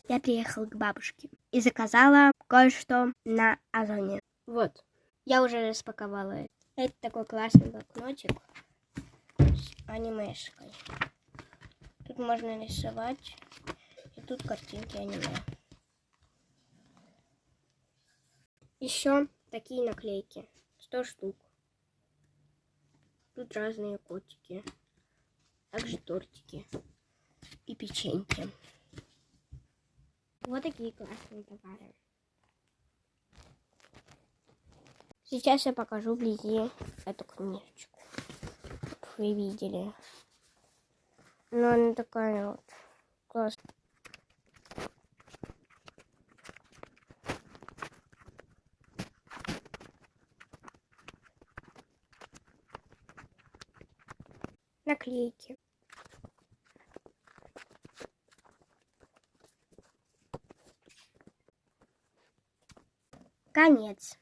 Я приехала к бабушке и заказала кое-что на Озоне. Вот, я уже распаковала. Это такой классный блокнотик с анимешкой. Тут можно рисовать, и тут картинки аниме. Еще такие наклейки, 100 штук. Тут разные котики, также тортики и печеньки. Вот такие классные товары. Сейчас я покажу вблизи эту книжечку, как вы видели. Но она такая вот классная. Наклейки. Конец.